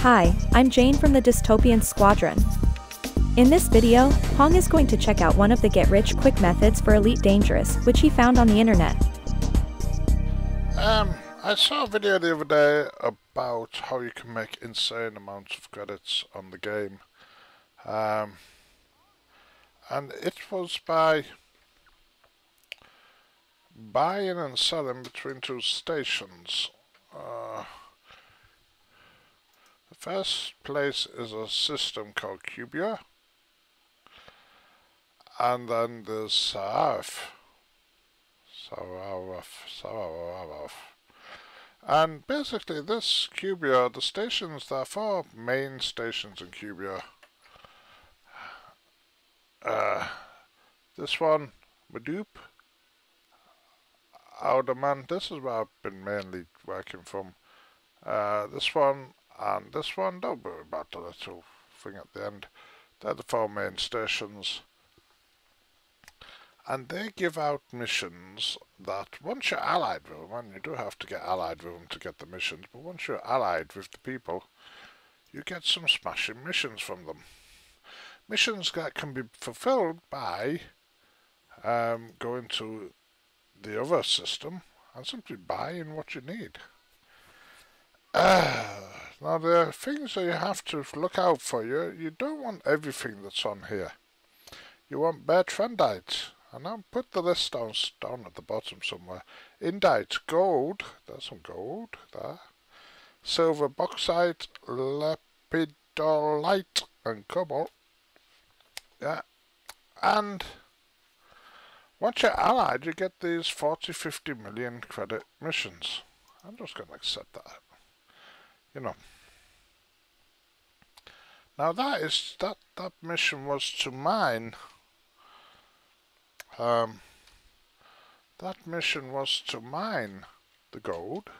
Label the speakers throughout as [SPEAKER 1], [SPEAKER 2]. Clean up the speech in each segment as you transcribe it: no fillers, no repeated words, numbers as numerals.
[SPEAKER 1] Hi, I'm Jane from the Dystopian Squadron. In this video, Hong is going to check out one of the get-rich-quick methods for Elite Dangerous, which he found on the internet.
[SPEAKER 2] I saw a video the other day about how you can make insane amounts of credits on the game. And it was by buying and selling between two stations. The first place is a system called Cubeo, and then there's Saraf. And basically this Cubeo, the stations, there are four main stations in Cubeo. This one, Madoop, Outerman, this is where I've been mainly working from. This one and this one, don't worry about the little thing at the end. They're the four main stations. And they give out missions that once you're allied with them, and you do have to get allied with them to get the missions, but once you're allied with the people, you get some smashing missions from them. Missions that can be fulfilled by going to the other system and simply buying what you need. Now there are things that you have to look out for. You don't want everything that's on here. You want Bertrandite. And I'll put the list down at the bottom somewhere. Indite, gold, there's some gold there. Silver, bauxite, lepidolite, and cobalt. Yeah. And once you're allied, you get these 40-50 million credit missions. I'm just going to accept that. You know. Now that mission was to mine. That mission was to mine the gold,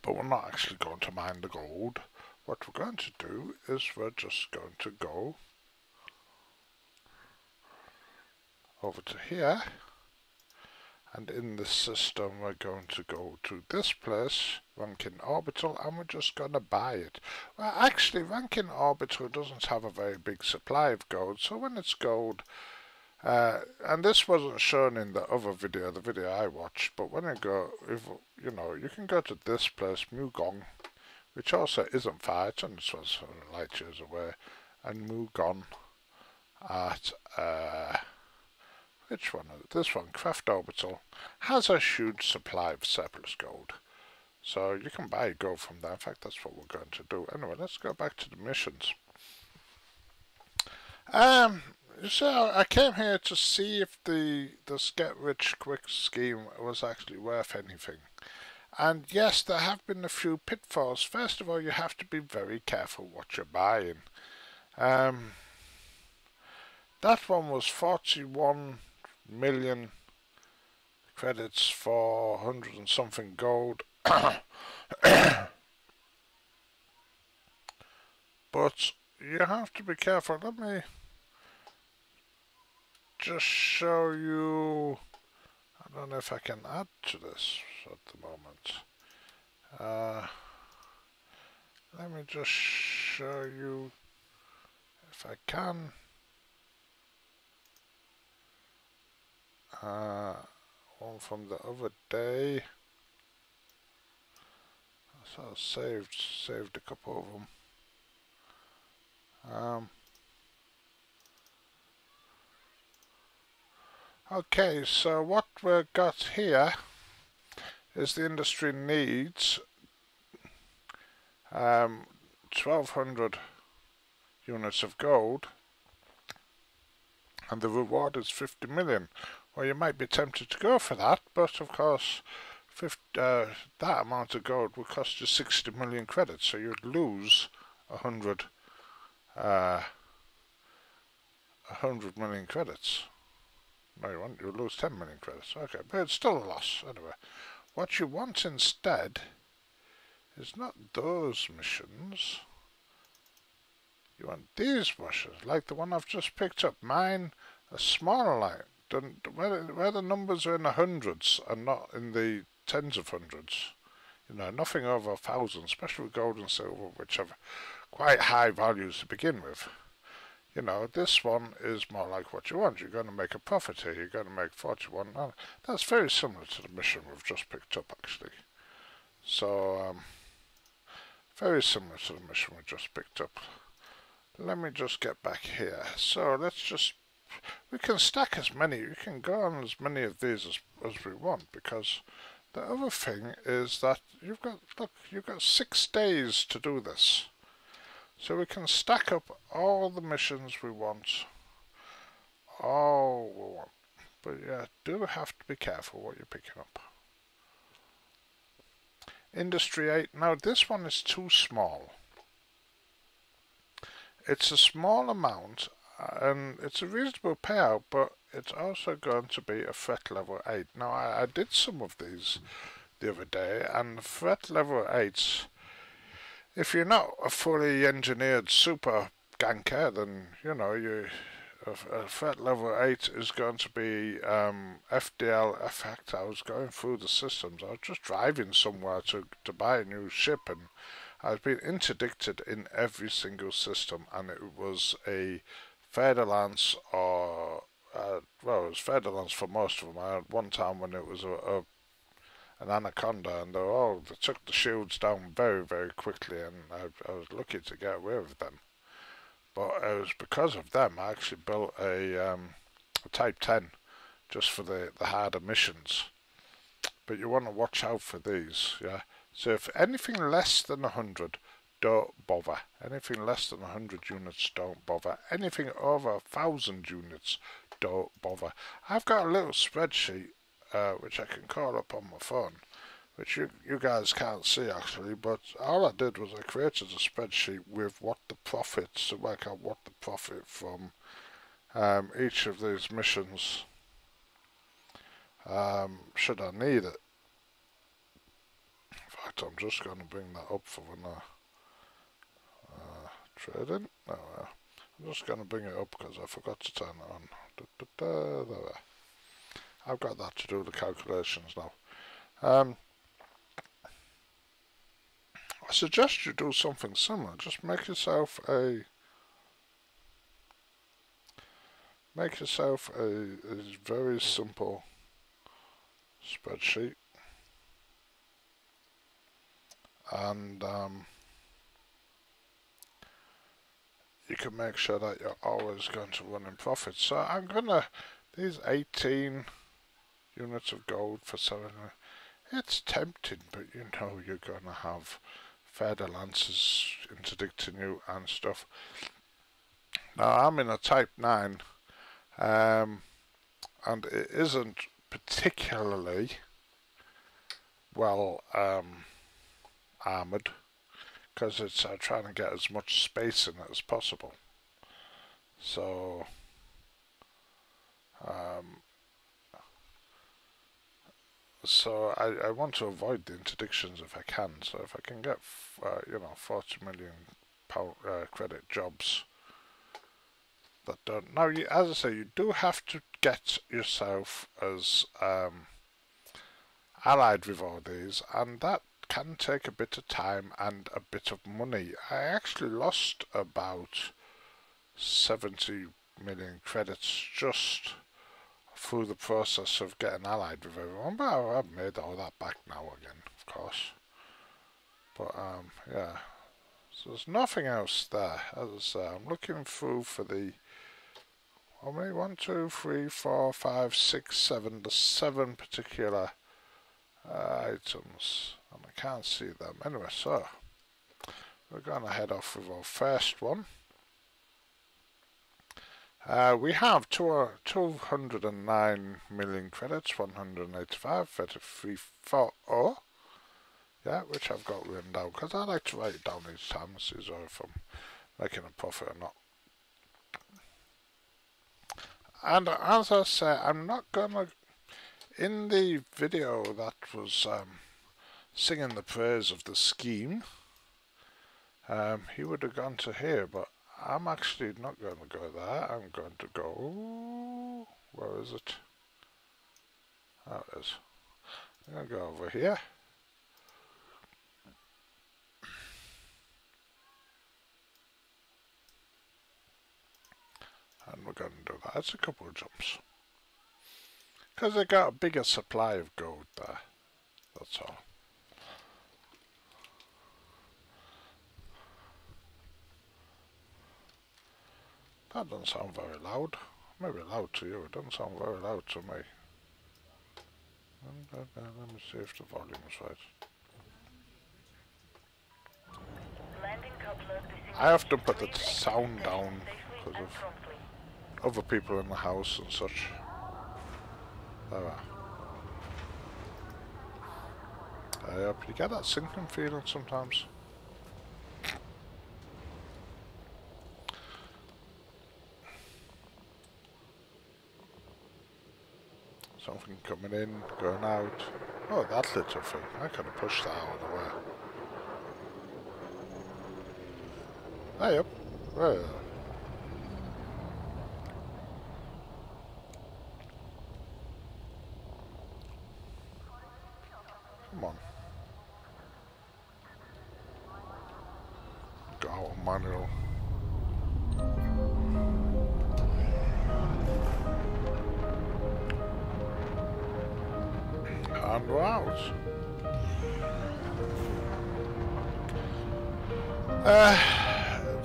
[SPEAKER 2] but we're not actually going to mine the gold. What we're going to do is we're just going to go over to here, and in this system we're going to go to this place, Rankin Orbital, and we're just going to buy it. Well, actually Rankin Orbital doesn't have a very big supply of gold, so when it's gold, and this wasn't shown in the other video, the video I watched, but when you go, you can go to this place, Mugong, which also isn't far, it's only light years away, and Mugon at, which one is it? This one, Craft Orbital, has a huge supply of surplus gold. So you can buy gold from there. In fact, that's what we're going to do. Anyway, let's go back to the missions. So I came here to see if this get-rich-quick scheme was actually worth anything. And yes, there have been a few pitfalls. First of all, you have to be very careful what you're buying. That one was 41 million credits for 100 and something gold. But you have to be careful. Let me just show you. I don't know if I can add to this at the moment. Let me just show you if I can. One from the other day. So I saved a couple of them. Okay, so what we've got here is the industry needs 1200 units of gold, and the reward is 50 million. Well, you might be tempted to go for that, but of course that amount of gold would cost you 60 million credits, so you'd lose 100 million credits. No, you won't. You'll lose 10 million credits. Okay, but it's still a loss. Anyway, what you want instead is not those missions. You want these missions, like the one I've just picked up. Mine, a smaller line, where the numbers are in the hundreds and not in the tens of hundreds. You know, nothing over 1,000, especially with gold and silver, which have quite high values to begin with. You know, this one is more like what you want. You're going to make a profit here. You're going to make 41. That's very similar to the mission we've just picked up, actually. So, very similar to the mission we just picked up. Let me just get back here. So let's just, we can stack as many, we can go on as many of these as we want, because the other thing is that you've got, look, you've got 6 days to do this. So we can stack up all the missions we want. All we want. But yeah, do have to be careful what you're picking up. Industry 8. Now this one is too small. It's a small amount and it's a reasonable payout, but it's also going to be a threat level 8. Now I did some of these the other day, and the threat level 8s, if you're not a fully engineered super ganker, then you know a threat level 8 is going to be FDL effect. I was going through the systems. I was just driving somewhere to buy a new ship, and I've been interdicted in every single system, and it was a Federlance or well, it was Federlance for most of them. I had one time when it was an Anaconda, and they took the shields down very, very quickly, and I was lucky to get away with them. But it was because of them I actually built a Type 10 just for the harder missions. But you want to watch out for these, yeah. So if anything less than 100, don't bother. Anything less than 100 units, don't bother. Anything over 1,000 units, don't bother. I've got a little spreadsheet which I can call up on my phone, which you guys can't see actually, but all I did was I created a spreadsheet with what the profits, to work out what the profit from each of these missions, should I need it. In fact, I'm just going to bring that up for when I trade in. No, I'm just going to bring it up because I forgot to turn it on. There. I've got that to do the calculations now. I suggest you do something similar. Just make yourself a very simple spreadsheet, and you can make sure that you're always going to run in profit. So I'm gonna, these 18 units of gold for 7. It's tempting, but you know you're gonna have Federlances interdicting you and stuff. Now I'm in a Type 9, and it isn't particularly well armoured, because it's trying to get as much space in it as possible. So I want to avoid the interdictions if I can. So if I can get 40 million credit jobs that don't. Now, as I say, you do have to get yourself as allied with all these, and that can take a bit of time and a bit of money. I actually lost about 70 million credits just through the process of getting allied with everyone, but I've made all that back now again, of course. But yeah, so there's nothing else there. As I say, I'm looking through for the how many? 1, 2, 3, 4, 5, 6, 7. The 7 particular items, and I can't see them anyway. So we're going to head off with our first one. We have 209 million credits, 185, 3340. Yeah, which I've got written down because I like to write it down each time to see if I'm making a profit or not. And as I say, I'm not gonna, in the video that was singing the praise of the scheme, he would have gone to here, but I'm actually not going to go there. I'm going to go, where is it? There it is. I'm going to go over here. And we're going to do that. It's a couple of jumps. Because they got a bigger supply of gold there. That's all. That doesn't sound very loud. Maybe loud to you. It doesn't sound very loud to me. Let me see if the volume is right. I have to put the sound down because of other people in the house and such. There we are. Yep, you get that sinking feeling sometimes. Something coming in, going out. Oh, that little thing. I could have pushed that out of the way. Ah, yep. Well. Come on. Go out manual. And we're out.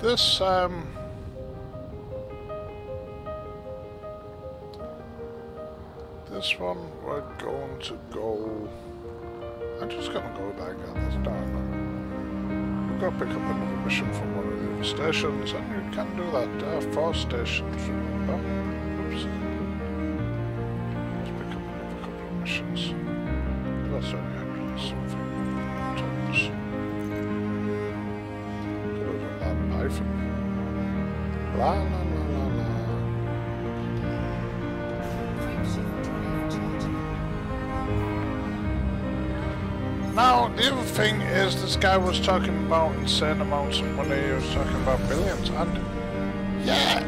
[SPEAKER 2] This one we're going to go. I'm just gonna go there and get this done. We'll go pick up another mission from one of the other stations, and you can do that. There are 4 stations, remember? Oops. Let's pick up another couple of missions. That's only something. Times. Could have done that Python. La la la la la. Now, the other thing is this guy was talking about insane amounts of money, he was talking about billions, and yeah,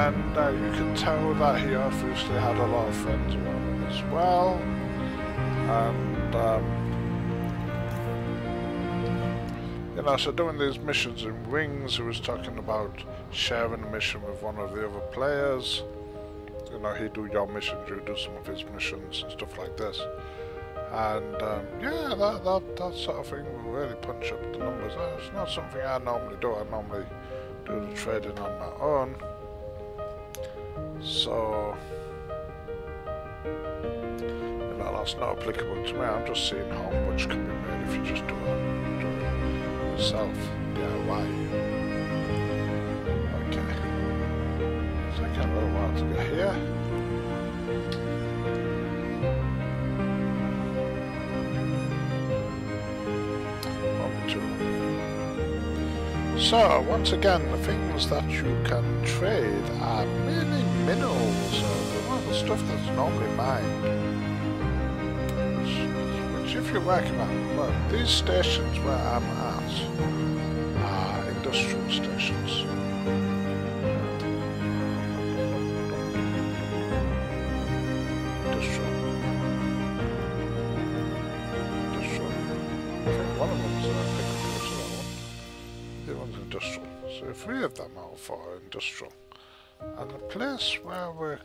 [SPEAKER 2] and you can tell that he obviously had a lot of friends around him as well, and you know, so doing these missions in rings, he was talking about sharing a mission with one of the other players. You know, he'd do your missions, you do some of his missions and stuff like this. And yeah, that sort of thing will really punch up the numbers. It's not something I normally do. I normally do the trading on my own. So, you know, that's not applicable to me. I'm just seeing how much can be made if you just do it yourself. DIY. Okay. It's taking a little while to get here. So, once again, the things that you can trade are mainly minerals, all the stuff that's normally mined. Which if you're working out, well, these stations where I'm at are industrial stations. Industrial. I think one of them was industrial. So 3 of them are for industrial. And the place where we're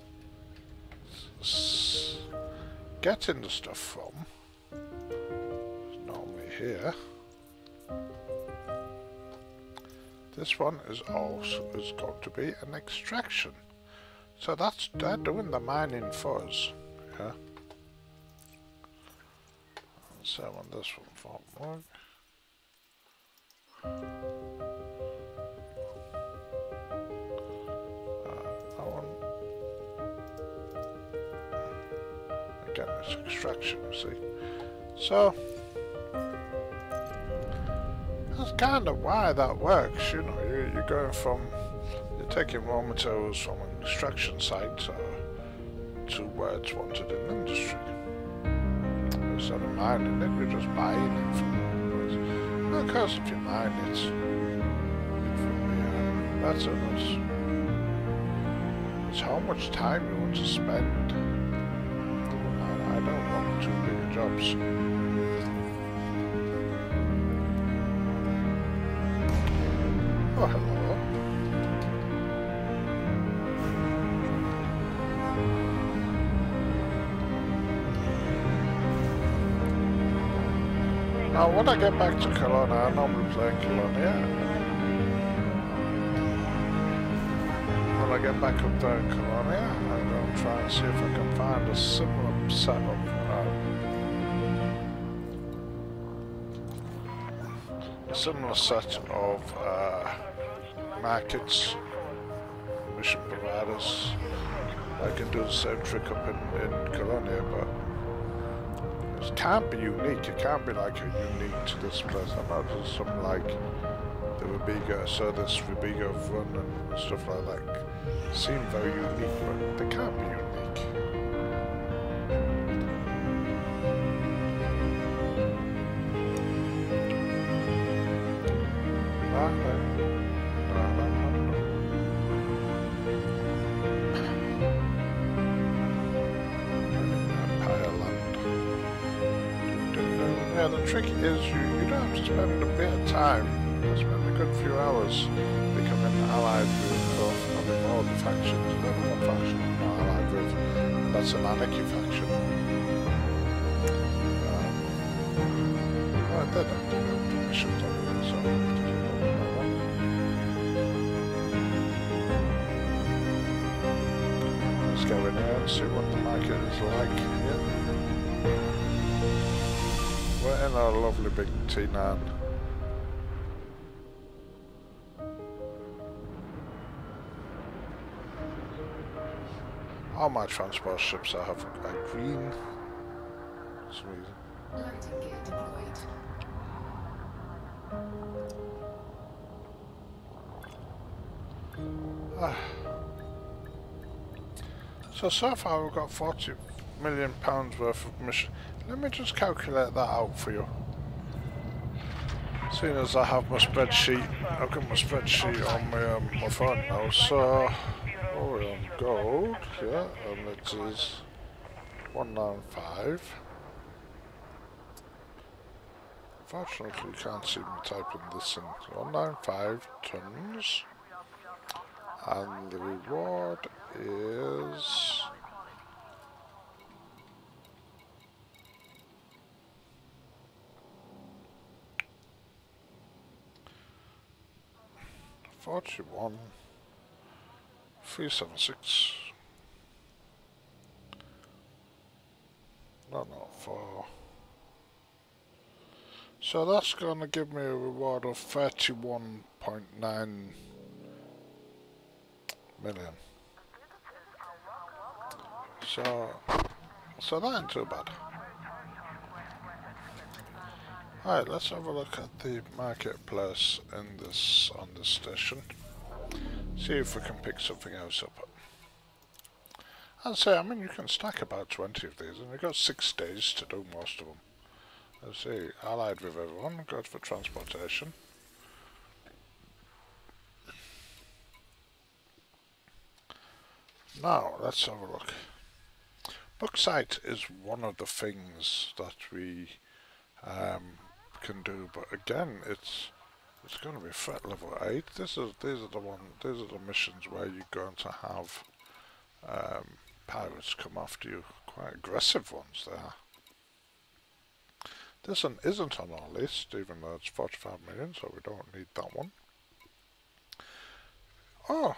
[SPEAKER 2] getting the stuff from is normally here. This one is also going to be an extraction. So they're doing the mining for us. Yeah. So on this one for work. Again, it's extraction, you see. So that's kind of why that works, you know. You're going from, you're taking raw materials from an extraction site to where it's wanted in industry. Instead of mining it, you're just buying it from the place. Well, of course, if you mine it, that's it. It's how much time you want to spend. I don't want 2 big jobs. Oh, hello. Now, when I get back to Kelowna, I normally play in Kelowna. When I get back up there in Kelowna, I'm going to try and see if I can find a similar setup. A similar set of markets, mission providers. I can do the same trick up in Kelowna, but it can't be unique. It can't be like unique to this place. I know there's some like the Vibiga, so this Vibiga run and stuff like that seem very unique, but they can't be unique. Yeah, the trick is you don't have to spend a bit of time. You spend a good few hours becoming allied with all the factions. Not one faction not allied with. That's an anarchy faction. Well, they don't do the missions anyway, so let's go in here and see what the market is like here. We're in our lovely big T9. All my transport ships I have are green for some reason.
[SPEAKER 3] Landing gear deployed.
[SPEAKER 2] So far we've got £40 million worth of mission. Let me just calculate that out for you. Seeing as I have my spreadsheet, I've got my spreadsheet on my phone now, so we're on gold, yeah, and it is 195. Unfortunately, you can't see me typing this in. 195 tons, and the reward is 41,376. No, 4. So that's going to give me a reward of 31.9 million. So that ain't too bad. Alright, let's have a look at the marketplace on this station. See if we can pick something else up. I'd say, I mean, you can stack about 20 of these, and you've got 6 days to do most of them. Let's see, allied with everyone, good for transportation. Now, let's have a look. Bauxite is one of the things that we can do, but again, it's going to be threat level 8. These are the missions where you're going to have pirates come after you. Quite aggressive ones there. This one isn't on our list, even though it's 45 million, so we don't need that one. Oh,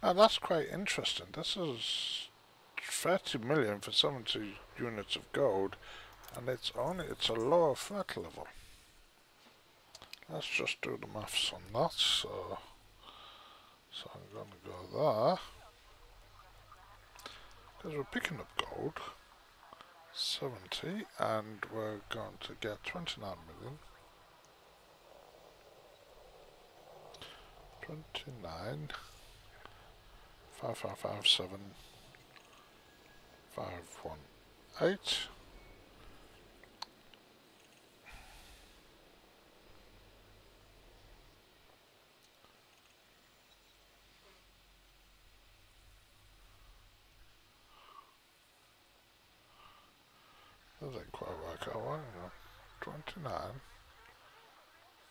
[SPEAKER 2] now that's quite interesting. This is 30 million for 70 units of gold, and it's a lower threat level. Let's just do the maths on that. So I'm going to go there, because we're picking up gold. 70, and we're going to get 29 million. 29, 5557, 518. That didn't quite work out, well, 29,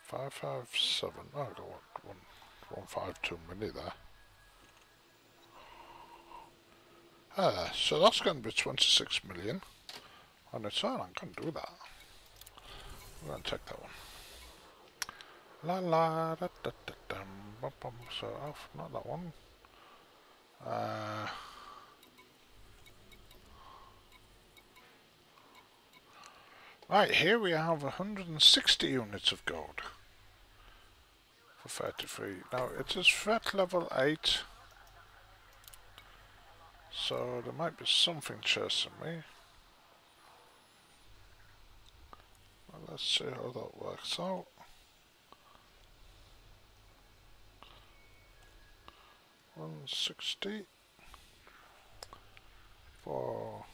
[SPEAKER 2] 557, oh, I got 152 milli there. So that's going to be 26 million on its own. I can do that. We're going to take that one. La la da da da dum bum bum. So off, not that one. Right, here we have 160 units of gold for 33. Now it is threat level 8, so there might be something chasing me. Well, let's see how that works out. $160 for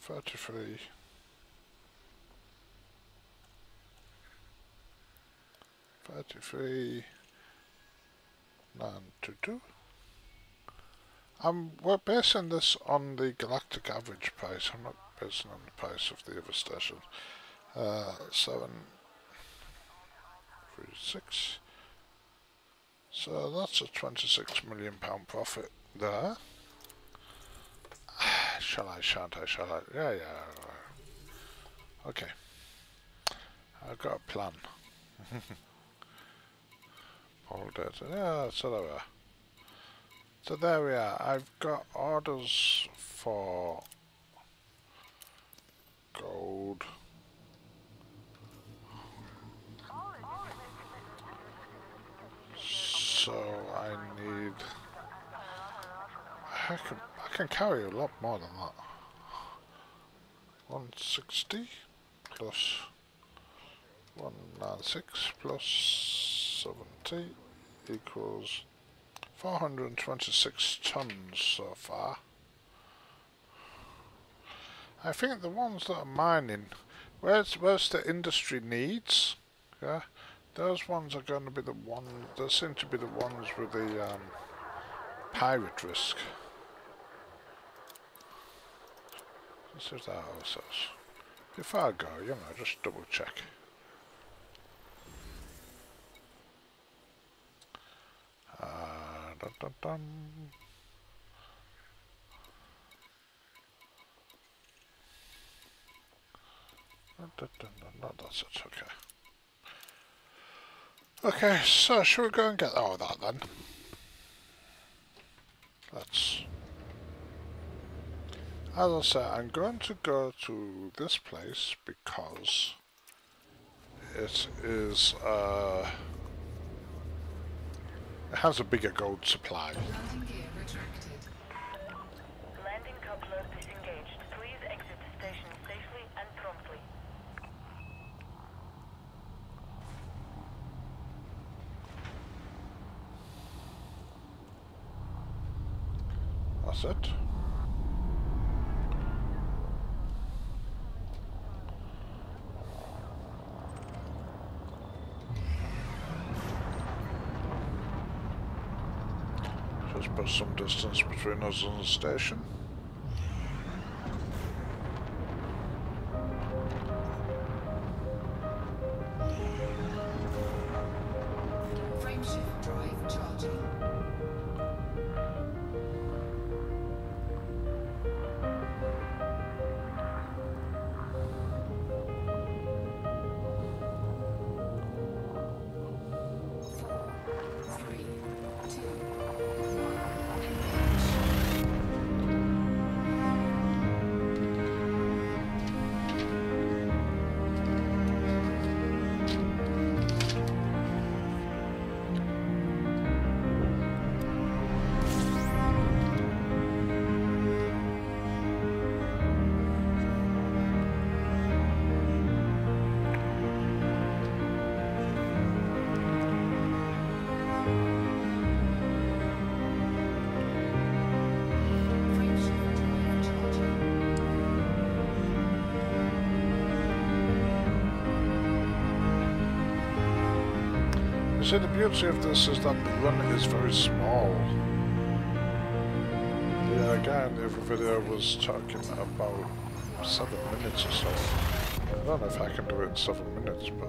[SPEAKER 2] 33. 33 922. We're basing this on the galactic average price. I'm not basing on the price of the other station. 736. So that's a £26 million profit there. Shall I? Shan't I? Shall I? Yeah. Okay. I've got a plan. All data. Yeah, so there we are. So there we are. I've got orders for gold. So I need. I can carry a lot more than that. 160 plus 196 plus 70 equals 426 tons so far. I think the ones that are mining, where's the industry needs, yeah, those ones are going to be the ones, they seem to be the ones with the pirate risk. This is that also. Before I go, you know, just double check. Dun, dun, dun. No, that's it, okay. Okay, so should we go and get all that then? Let's. As I said, I'm going to go to this place because it is it has a bigger gold supply.
[SPEAKER 3] Landing gear retracted.
[SPEAKER 4] Landing coupler disengaged. Please exit the station safely and promptly.
[SPEAKER 2] That's it. Just put some distance between us and the station.
[SPEAKER 3] Frameshift drive charging.
[SPEAKER 2] See, the beauty of this is that the run is very small. The guy in the other video was talking about 7 minutes or so. I don't know if I can do it in 7 minutes, but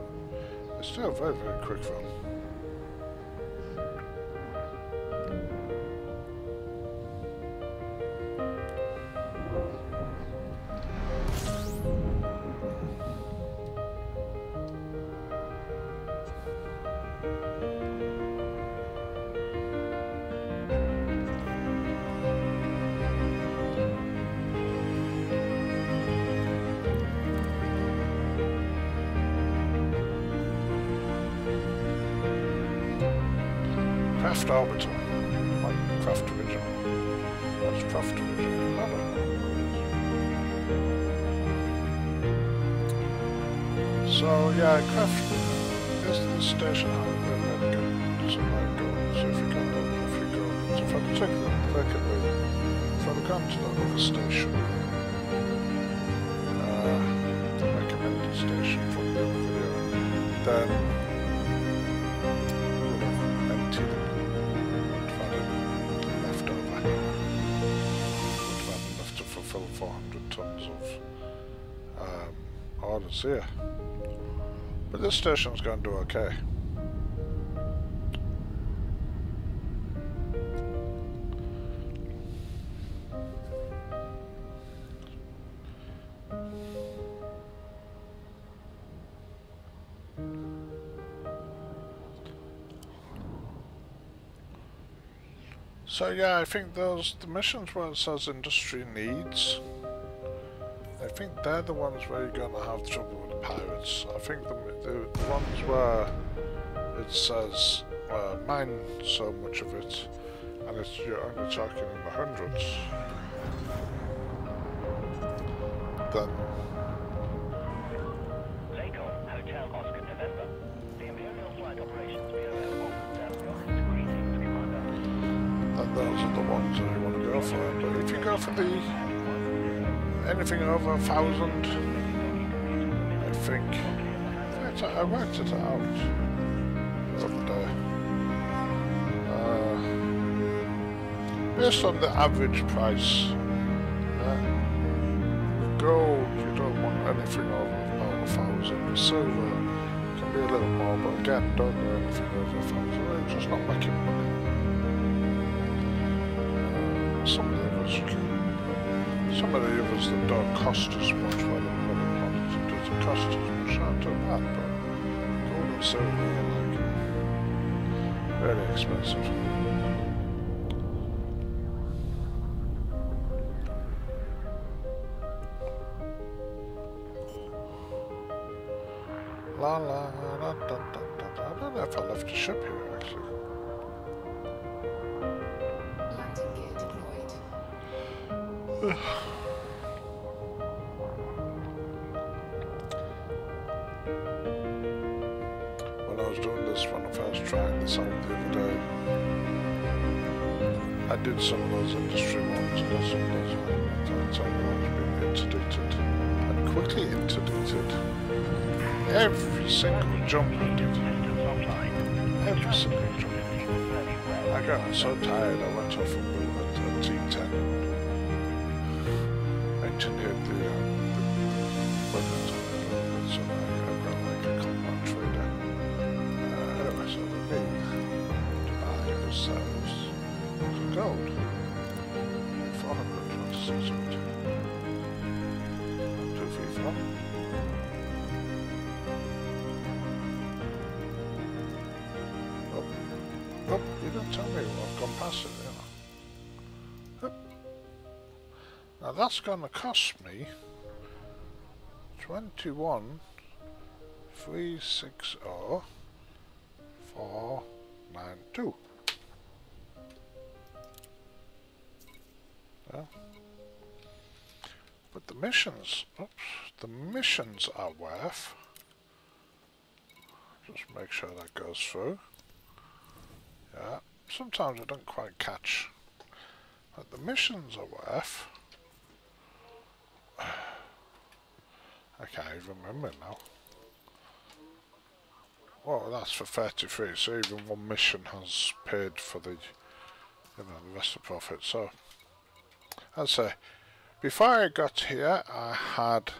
[SPEAKER 2] it's still a very, very quick run. Craft orbital. What? Craft original. What's craft original? I don't know. So yeah, craft is the station out there. So I go. So if you go, so if I check the if I've gone to the other station, the recommended station from the other video, then we'll have emptied it. Would have had left over. Would have had enough to fulfill 400 tons of orders here. But this station's going to do okay. So yeah, I think the missions where it says industry needs, I think they're the ones where you're going to have trouble with the pirates. I think the ones where it says mine so much of it, and you're only talking in the hundreds, then
[SPEAKER 4] Hotel Oscar November. The Imperial Flight Operations Bureau greetings, Commander.
[SPEAKER 2] then those are the ones that you want to go for. But if you go for anything over 1,000, I think I worked it out the other day. Based on the average price, gold you don't want anything over 1,000. Silver can be a little more, but again, don't do anything over 1,000. It's just not making money. Some of the others that don't cost as much, well, it doesn't cost as much, not too bad, but gold and silver are like very expensive. La la la da da da. I don't know if I left the ship here actually.
[SPEAKER 3] Landing gear deployed.
[SPEAKER 2] When I was doing this, when I first tried this out the other day, I did some of those industry ones, and some of those ones being interdicted, and quickly interdicted. Every single jump I did. Every single jump. I got so tired I went off and built a T10. Engineered the weapons on it a little bit, so now I've got like a combat trader. Anyway, so the big to buy was gold. 400 was 600. 234. Oh, you don't tell me I've gone past it, you know. Oh. Now that's going to cost me 21,360,492. Yeah. But the missions, the missions are worth. Just make sure that goes through. Yeah, sometimes I don't quite catch. But the missions are worth. I can't even remember now. Well, that's for 33, so even one mission has paid for the, the rest of the profit. So, I'd say, before I got here, I had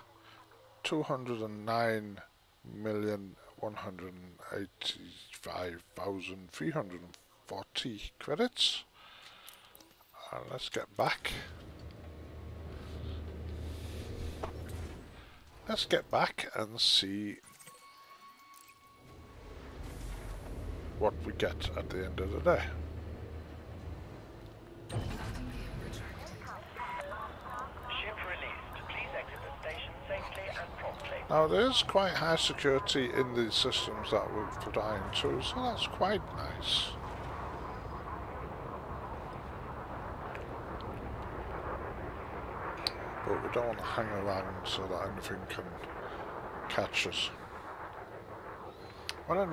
[SPEAKER 2] 209,185,340 credits. Let's get back. Let's get back and see what we get at the end of the day.
[SPEAKER 4] Ship released. Please exit the station safely and promptly.
[SPEAKER 2] Now there is quite high security in the systems that we've put into, so that's quite nice. don't want to hang around so that anything can catch us. That's one of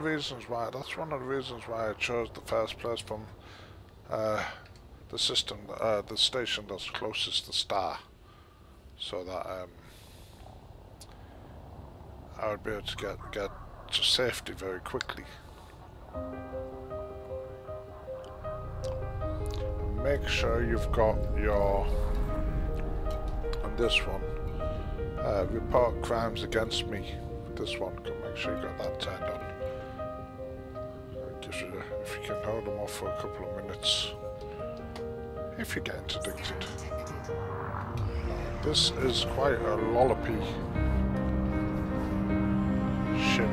[SPEAKER 2] the reasons why I chose the first place from the station that's closest to Star, so that I would be able to get to safety very quickly. Make sure you've got your, on this one, report crimes against me. This one, make sure you got that turned on. It gives you, if you can hold them off for a couple of minutes, if you get interdicted. This is quite a lollopy ship.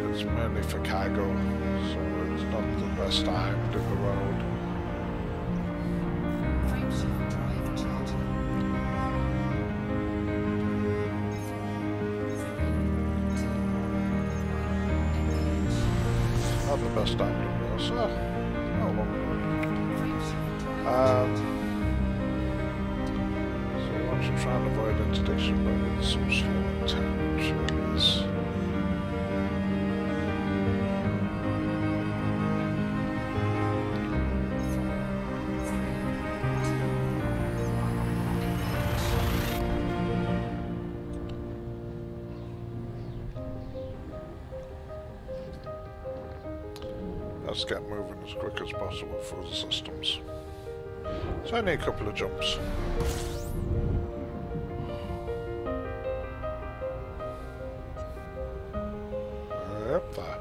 [SPEAKER 2] It's mainly for cargo, so it's not the best timed in the world. Not the best timed in the world, so oh well. So once you're trying to avoid interdiction, but it's some slow temperatures. Let's get moving as quick as possible through the systems. It's only a couple of jumps. Yep, there.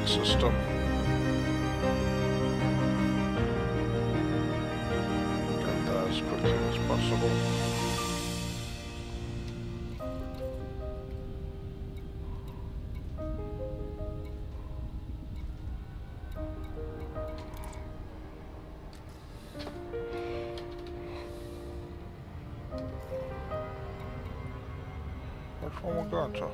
[SPEAKER 2] System. Get there as quickly as possible. Which one we're going to?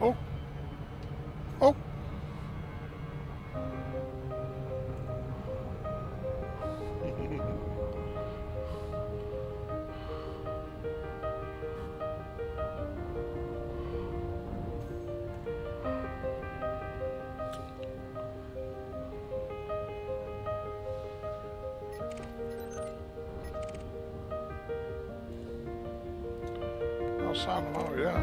[SPEAKER 2] Oh! Oh! No sound of out yet.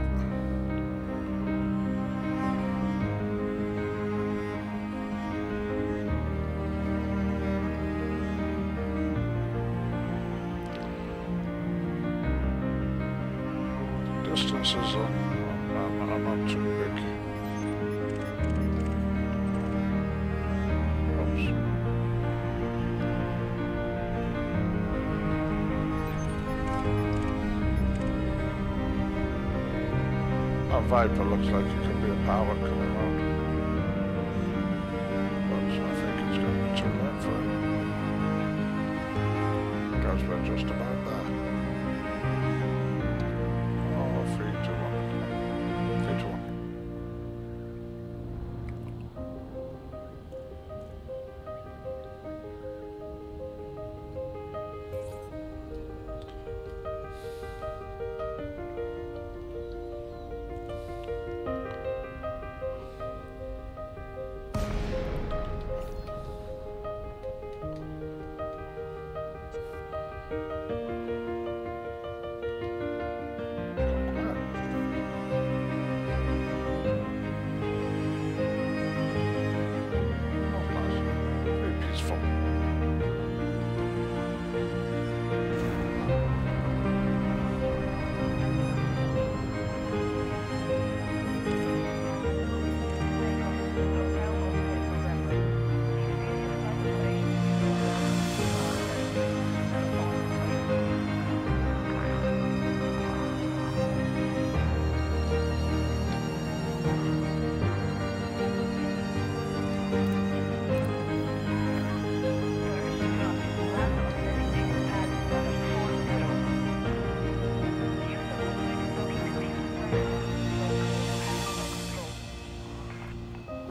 [SPEAKER 2] Distances are not too big. Oops. That Viper looks like it could be a power coming around. But I think it's going to be too late for it. Guys, we're just about there. 3, 2, 1. 3, 2, 1.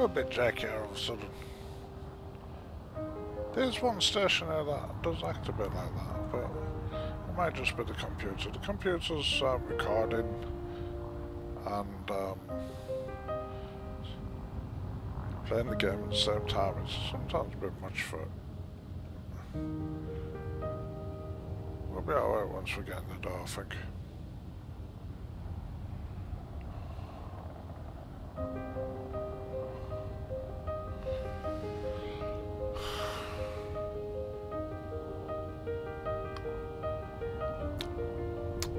[SPEAKER 2] a bit janky all of a sudden. There's one station there that does act a bit like that, but it might just be the computer. The computer's recording and playing the game at the same time. It's sometimes a bit much for it. We'll be alright once we get in the door, I think.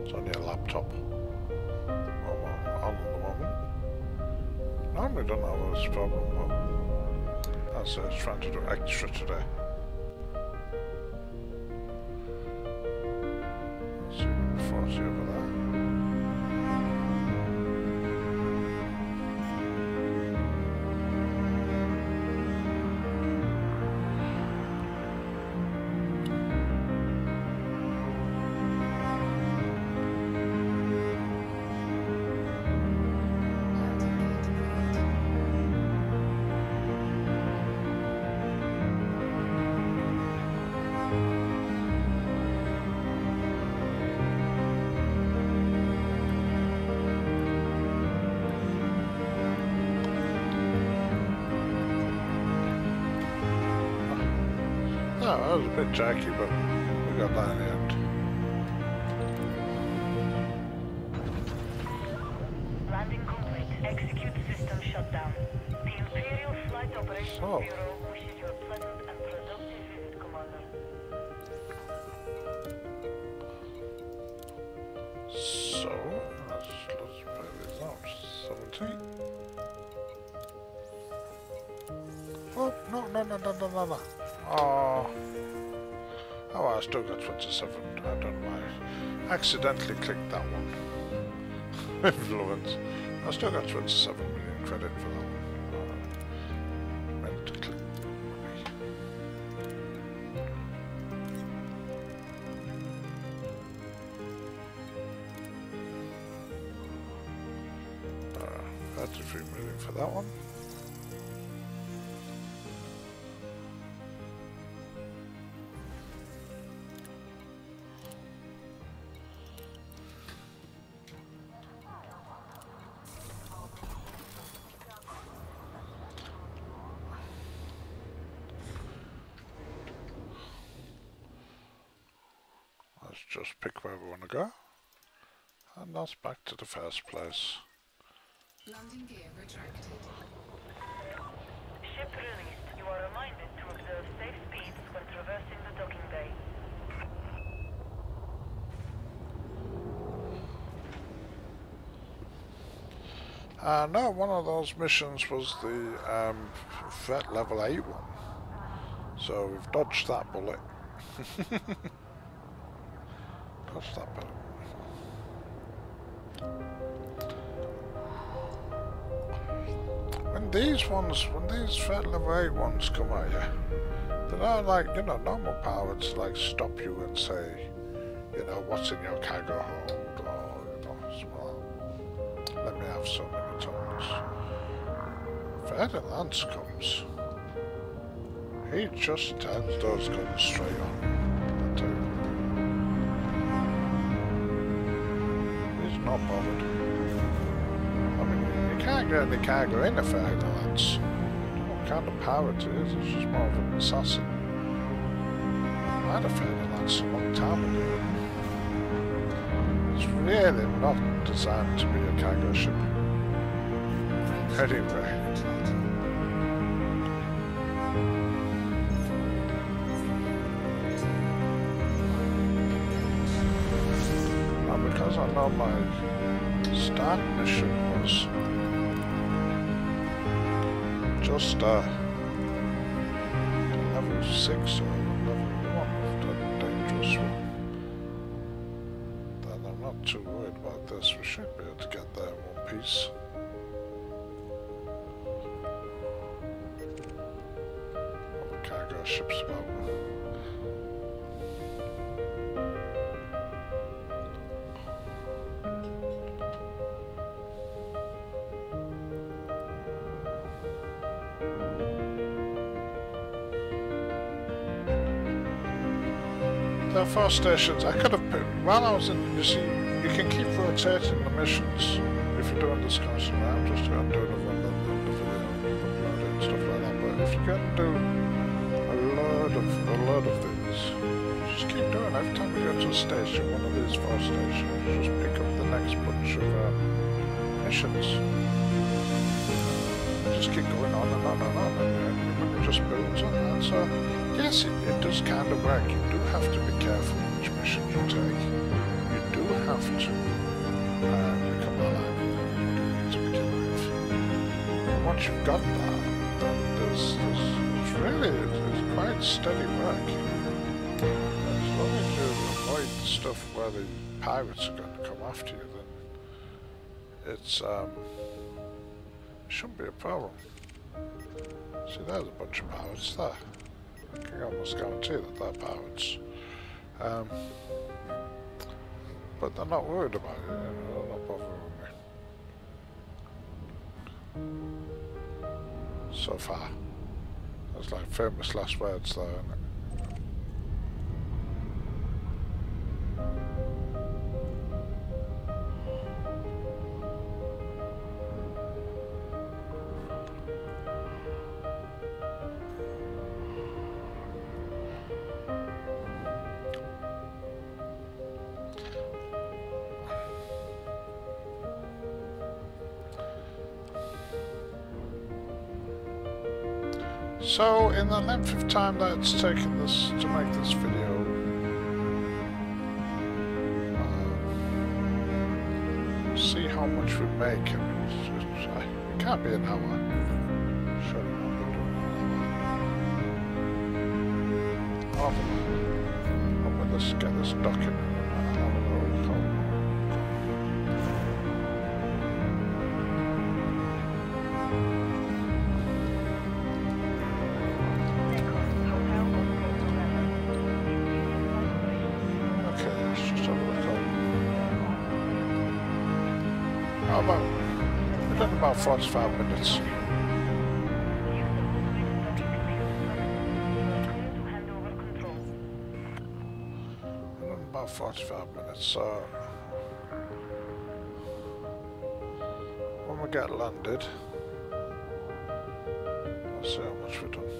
[SPEAKER 2] It's only a laptop. On the moment. Normally don't have this problem, but that's it. It's trying to do extra today. See the 40 over there. No, that was a bit janky, but we got that in the end.
[SPEAKER 4] Landing complete. Execute system shutdown. The Imperial Flight Operations Bureau wishes you a pleasant and productive visit, Commander.
[SPEAKER 2] So, let's play this out. 17. Oh, no. Oh, I still got 27. I don't know why. I accidentally clicked that one. Influence. I still got 27 million credit for that one. Meant to click. Uh, 33 million for that one. Let's just pick where we want to go, and that's back to the first place.
[SPEAKER 3] Landing gear retracted.
[SPEAKER 4] Ship released. You are reminded to observe safe speeds when traversing the docking bay.
[SPEAKER 2] No, one of those missions was the threat level 8 one. So we've dodged that bullet. Dodged that bullet. When these threat level 8 ones come at you, they're not like, you know, normal power to like stop you and say, you know, what's in your cargo hold, or, you know, something like that. Let me have so many tons. If Ed Lance comes, he just turns those guns straight on. He's not bothered. I mean, you can't get any cargo in a Ed Lance. What kind of power it is, it's just more of an assassin. I had a Ed Lance a long time ago. It's really not designed to be a cargo ship. Anyway. Now because I know my start mission was just level 6 or level 1 of the dangerous one, then I'm not too worried about this. We should be able to get there in one piece. What the cargo ship's about. There are 4 stations. I could have put, while I was in, you see, you can keep rotating the missions if you're doing this constantly. I'm just going to do another one, the video, upload it and stuff like that. But if you're going to do a load of these, just keep doing it. Every time you go to a station, one of these 4 stations, just pick up the next bunch of missions. Just keep going on and on and on, and it just builds on that. So, yes, it does kind of work. You do have to be careful which missions you take. You do have to become alive with them. You do need to begin with. And once you've got that, then it's really quite steady work. As long as you avoid the stuff where the pirates are going to come after you, then it's shouldn't be a problem. See, there's a bunch of pirates there. I can almost guarantee that they're pirates. But they're not worried about it, they're not bothering me. So far. That's like famous last words there, isn't it? So, in the length of time that it's taken this to make this video, see how much we make. I mean, it can't be an hour. Surely not be doing an hour. Oh, let's get this docking in. We've done about 45 minutes. We've done about 45 minutes, so when we get landed, I'll see how much we've done.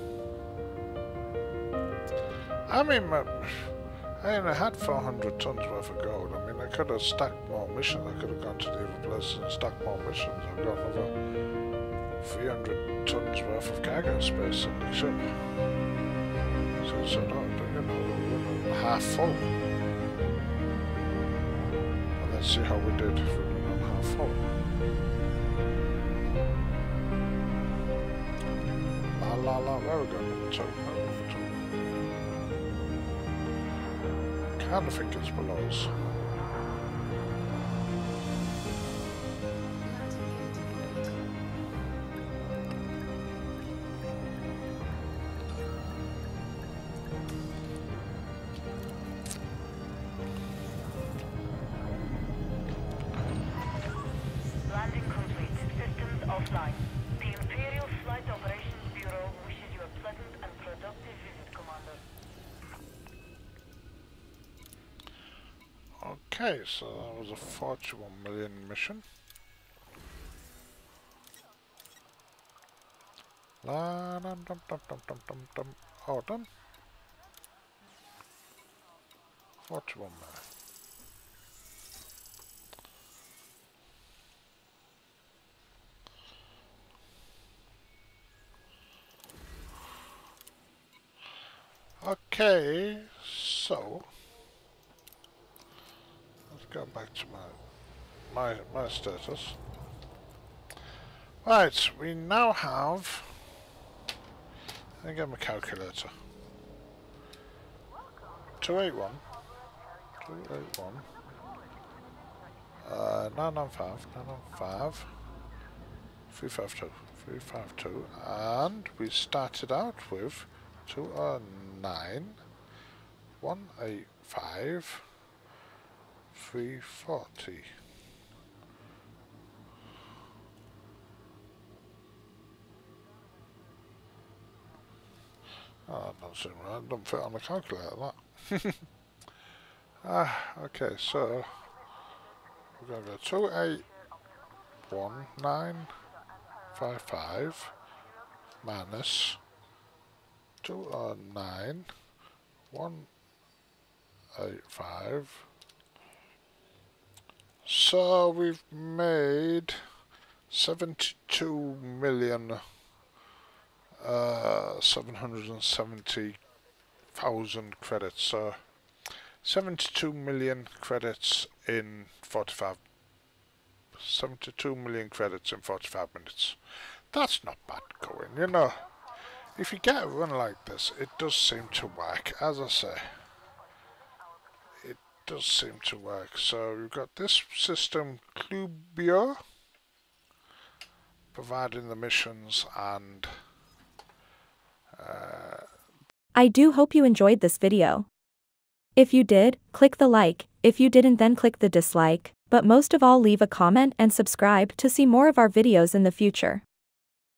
[SPEAKER 2] I mean, I had 400 tons worth of gold. I mean, I could have stacked more missions. I could have gone to the other places and stacked more missions. I've got another 300 tons worth of cargo space in the ship. So no, you know, we're half full. And let's see how we did if we were not half full. There we go, number 2. I kind of think it's below us.
[SPEAKER 4] Landing complete. Systems offline. The Imperial Flight Operations Bureau wishes you a pleasant and productive visit, Commander.
[SPEAKER 2] Okay, so that was a 41 million mission. Oh, done. 41 million. Okay, so let's go back to my status. Right, we now have. Let me get my calculator. 281. 995, 352, and we started out with 209, 185, 340. Oh, that doesn't seem right. It doesn't fit on the calculator, that. Okay, so we're going to go 281955 minus 209,185. So we've made 72,770,000 credits. So 72 million credits in 45. 72 million credits in 45 minutes. That's not bad going, you know. If you get a run like this, it does seem to work. As I say, it does seem to work. So we've got this system, Cubeo, providing the missions, and
[SPEAKER 1] I do hope you enjoyed this video. If you did, click the like, if you didn't then click the dislike, but most of all leave a comment and subscribe to see more of our videos in the future.